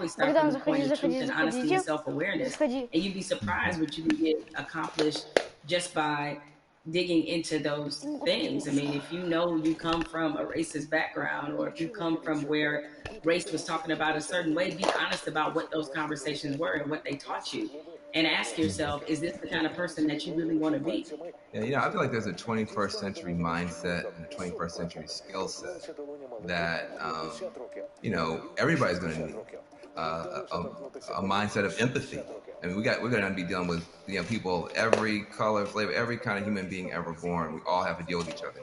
always start from Богдан, the point заходи, of truth заходи, and honesty and заходите. self-awareness. Заходи. And you'd be surprised what you can get accomplished just by digging into those things. I mean, if you know you come from a racist background, or if you come from where race was talking about a certain way, be honest about what those conversations were and what they taught you. And ask yourself, is this the kind of person that you really want to be? Yeah, I feel like there's a 21st century mindset and a 21st century skill set that, everybody's going to need a mindset of empathy. I mean, we're going to be dealing with people, every color, flavor, every kind of human being ever born. We all have to deal with each other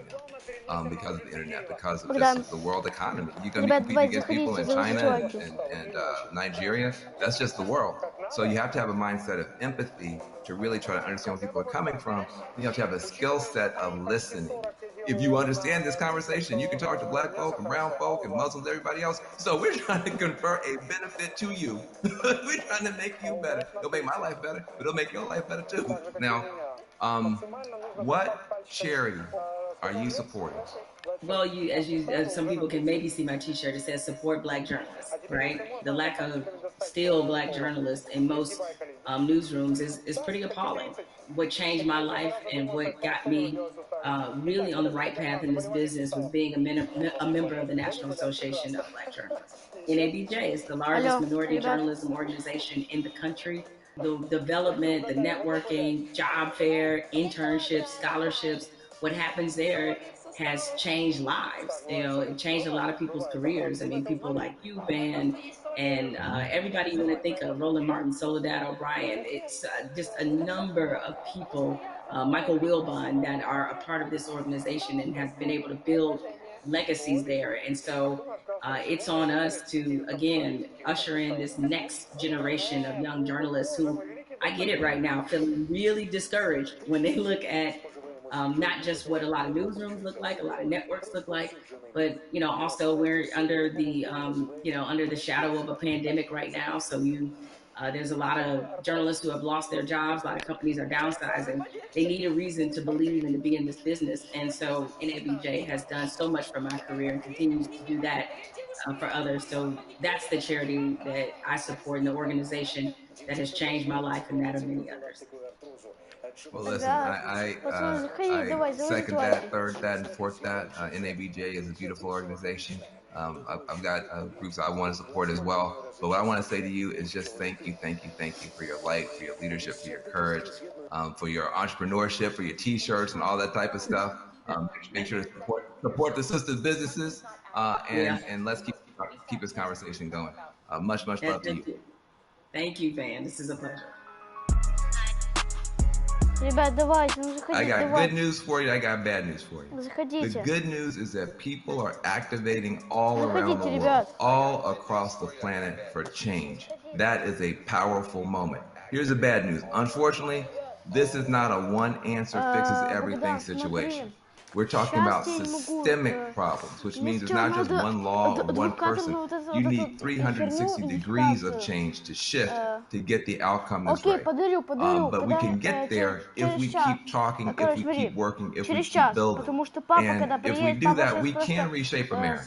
now, because of the internet, because of Богдан. just the world economy. You're going to be Ребят, competing давайте against people заходите, in зовите China чуваки. and Nigeria. That's just the world. So you have to have a mindset of empathy to really try to understand where people are coming from. You have to have a skill set of listening. If you understand this conversation, you can talk to black folk and brown folk and Muslims, everybody else. So we're trying to confer a benefit to you. We're trying to make you better. It'll make my life better, but it'll make your life better too. Now, what charity are you supporting? Well, as some people can maybe see my T-shirt. It says "Support Black Journalists." Right, the lack of still Black journalists in most newsrooms is pretty appalling. What changed my life and what got me really on the right path in this business was being a member of the National Association of Black Journalists. NABJ is the largest Алло, minority ребят. journalism organization in the country. The development, the networking, job fair, internships, scholarships, what happens there has changed lives. It changed a lot of people's careers. I mean, people like you, Van, and everybody you want to think of, Roland Martin, Soledad O'Brien. It's just a number of people, Michael Wilbon, that are a part of this organization and have been able to build legacies there. And so it's on us to, again, usher in this next generation of young journalists who, I get it right now, feeling really discouraged when they look at not just what a lot of newsrooms look like, a lot of networks look like, but also we're under the under the shadow of a pandemic right now. So there's a lot of journalists who have lost their jobs. A lot of companies are downsizing. They need a reason to believe and to be in this business. And so NABJ has done so much for my career and continues to do that for others. So that's the charity that I support, and the organization that has changed my life and that of many others. Well, listen, Ребят, пацаны, заходите, I давай, зовите second that, чуваки. third that, and fourth that. NABJ is a beautiful organization. I've got groups I want to support as well. But what I want to say to you is just thank you, thank you, thank you for your light, for your leadership, for your courage, for your entrepreneurship, for your T-shirts and all that type of stuff. Make sure to support the sisters' businesses, and let's keep this conversation going. Much love to you. Thank you, Van. This is a pleasure. Ребят, давайте, ну заходите, I got давайте. good news for you. I got bad news for you. Заходите. The good news is that people are activating all around the Заходите, world, ребят. all across the planet for change. That is a powerful moment. Here's the bad news. Unfortunately, this is not a one answer fixes everything Богдан, situation. смотри. We're talking Сейчас about я не могу, systemic problems, which means it's Мне not just надо one law or one person. двухкратную вот You эту need 360 херню, degrees of идентификацию. change to shift to get the outcome that's Окей, right. подарю, But we can get there if we keep talking, if we keep working, if we keep building. Потому что папа, когда And if we приедет, do папа that, сейчас we просто can reshape America.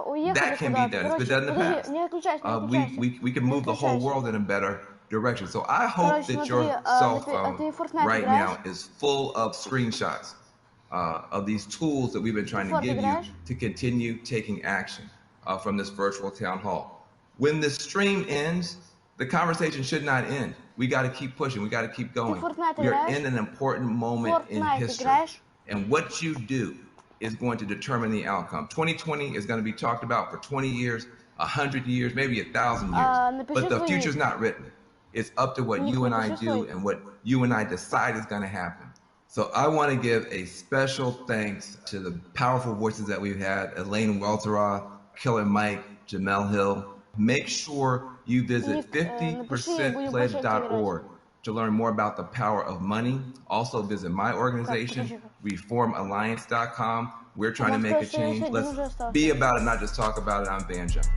уехали That can be куда-то. done. It's been Короче, done in the подожди, past. не отключайся, не отключайся. We can move the whole world in a better direction. So I hope Короче, that смотри, your cell ты phone Fortnite right играешь? now is full of screenshots of these tools that we've been trying to give you to continue taking action from this virtual town hall. When the stream ends, the conversation should not end. We got to keep pushing. We got to keep going. We are in an important moment in history. And what you do is going to determine the outcome. 2020 is going to be talked about for 20 years, 100 years, maybe 1,000 years. But the future's not written. It's up to what you and I do and what you and I decide is going to happen. So I want to give a special thanks to the powerful voices that we've had, Elaine Welteroth, Killer Mike, Jamel Hill. Make sure you visit 50percentpledge.org to learn more about the power of money. Also visit my organization, reformalliance.com. We're trying to make a change. Let's be about it, not just talk about it. I'm Van Jones.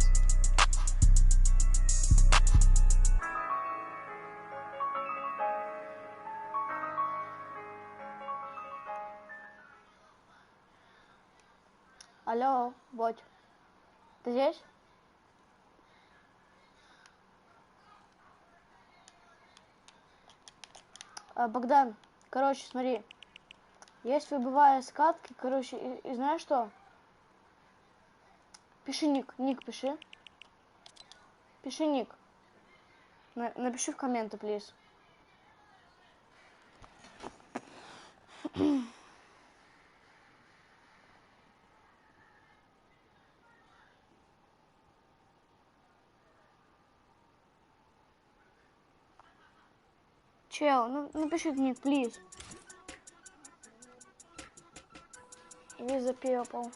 Алло, Бодь, ты здесь? Богдан, короче, смотри. Если выбивая скатки, короче, и знаешь что? Пиши ник, пиши. Пиши ник. Напиши в комменты, плиз. Чел, ну напиши ник, плиз. Виза people.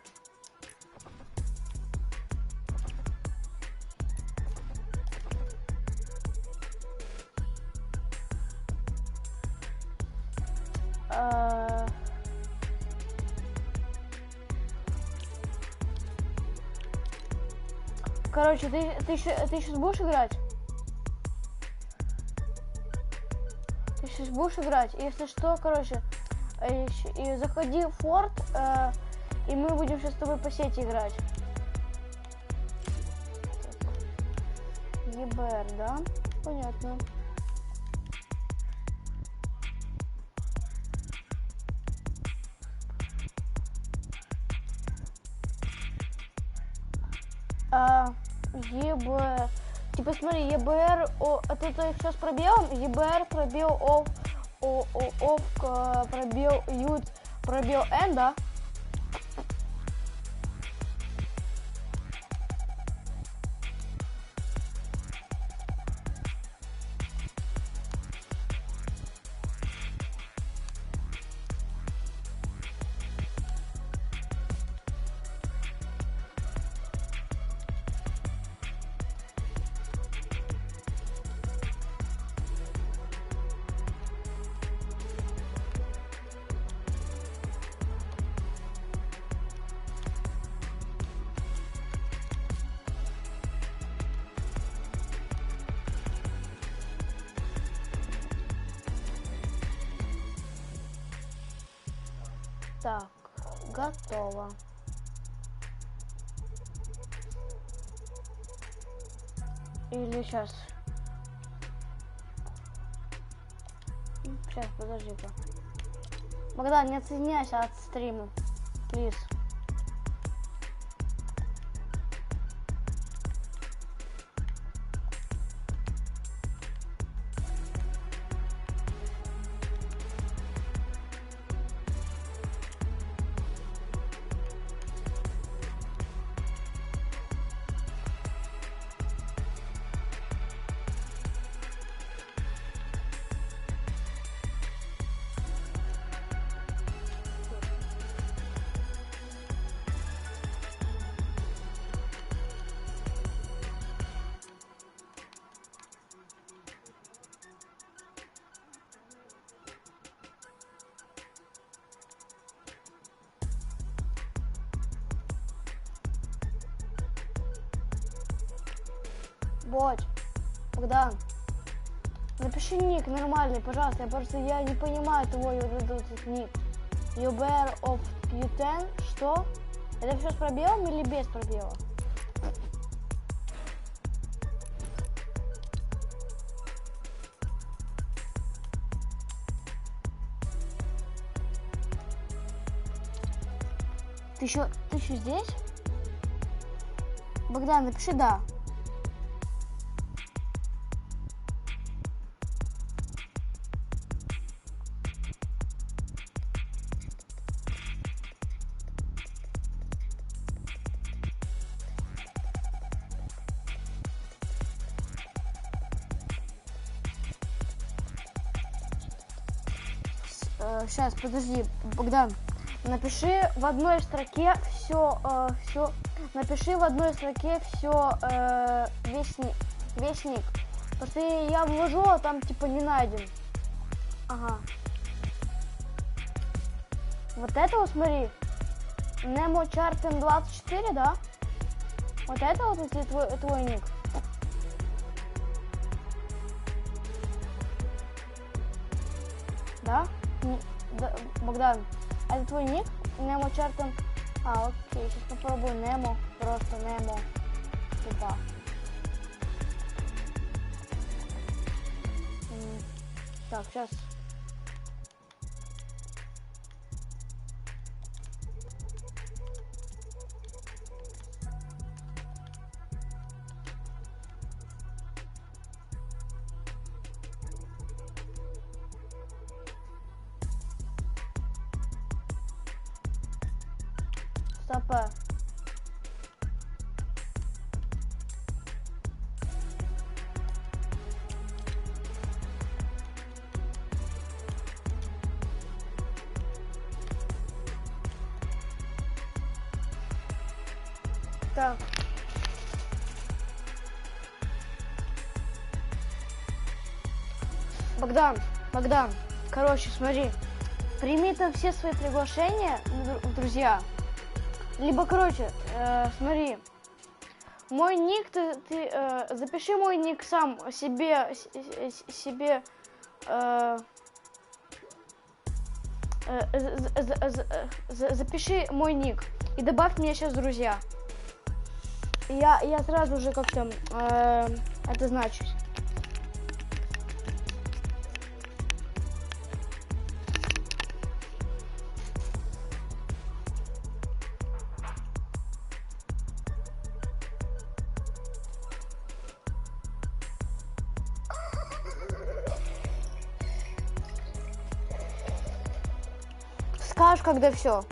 Короче, ты сейчас будешь играть? Ты сейчас будешь играть? Если что, короче, и заходи в форт, и мы будем сейчас с тобой по сети играть. ЕБР, да? Понятно. Типа смотри, ЕБР, это ты сейчас пробелом, ЕБР пробел пробел ют, пробел Н, да? Так, готово. Или сейчас. Сейчас, подожди-ка. Богдан, не отсоединяйся от стрима. Плиз. Бодь, Богдан, напиши ник нормальный, пожалуйста, я не понимаю твой этот ник. UBR of U10, что? Это все с пробелом или без пробела? Ты еще здесь? Богдан, напиши да. Сейчас, подожди, Богдан, напиши в одной строке все, напиши в одной строке все, весь ник. Потому что я ввожу, а там типа не найден. Ага. Вот это вот смотри. Nemo Charten 24, да? Вот это вот твой ник. Да? Да, Богдан, это твой ник? Nemo Charten. Окей, сейчас попробую Nemo. Просто Nemo. Типа. Так, сейчас. Стопэ. Так. Богдан, короче, смотри, прими там все свои приглашения, друзья. Либо, короче, смотри, мой ник, ты запиши мой ник сам себе, запиши мой ник и добавь меня сейчас в друзья. Я сразу же как-то это значусь. Скажешь, когда все.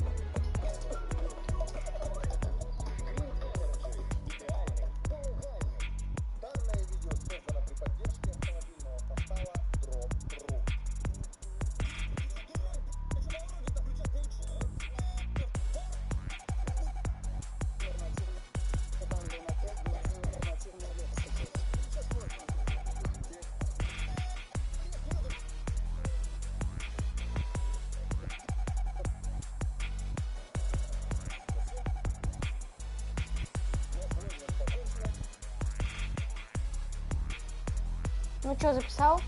Ну что, записал?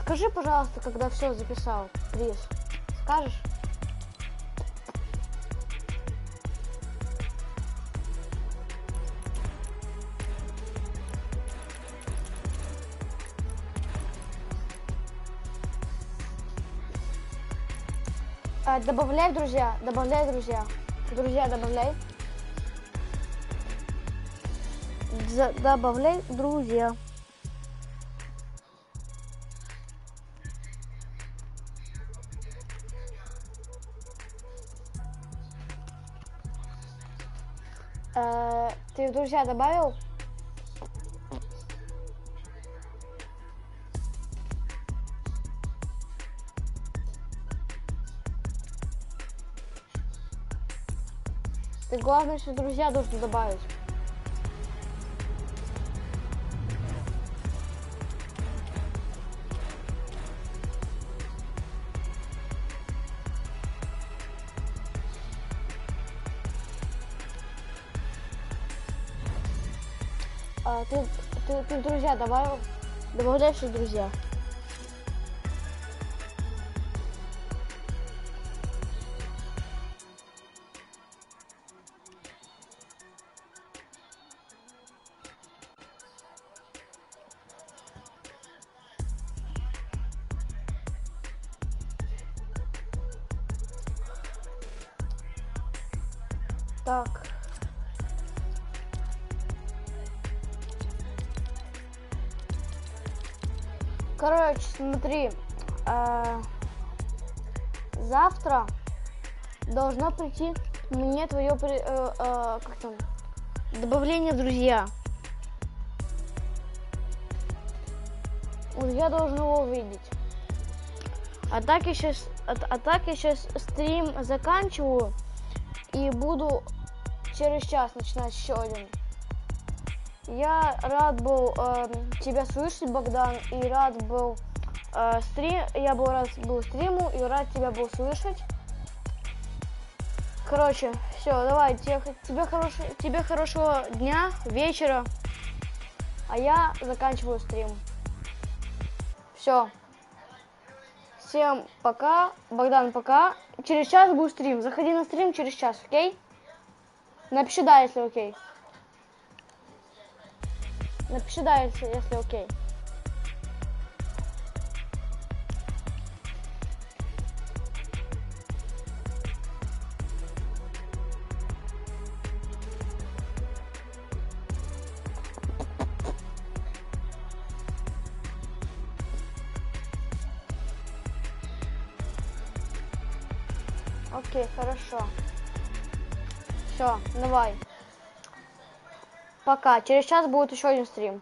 Скажи, пожалуйста, когда все записал, Крис. Скажешь? Добавляй, друзья, добавляй, друзья. Друзья, добавляй. Добавляй, друзья. Ты в друзья добавил? Ты главное, что друзья должен добавить. Ты в друзья добавил? Добавляешь в друзья. Так. Короче, смотри, завтра должно прийти мне твое как там, добавление в друзья. Вот я должен его увидеть. А так я сейчас стрим заканчиваю и буду через час начинать еще один. Я рад был тебя слышать, Богдан, и рад был я был рад был стриму и рад тебя был слышать. Короче, все, давай, тебе хорошего дня, вечера, а я заканчиваю стрим. Все. Всем пока, Богдан, пока. Через час будет стрим. Заходи на стрим через час, окей? Напиши да, если окей. Напиши да, если окей. Окей, хорошо. Все, давай. Пока. Через час будет еще один стрим.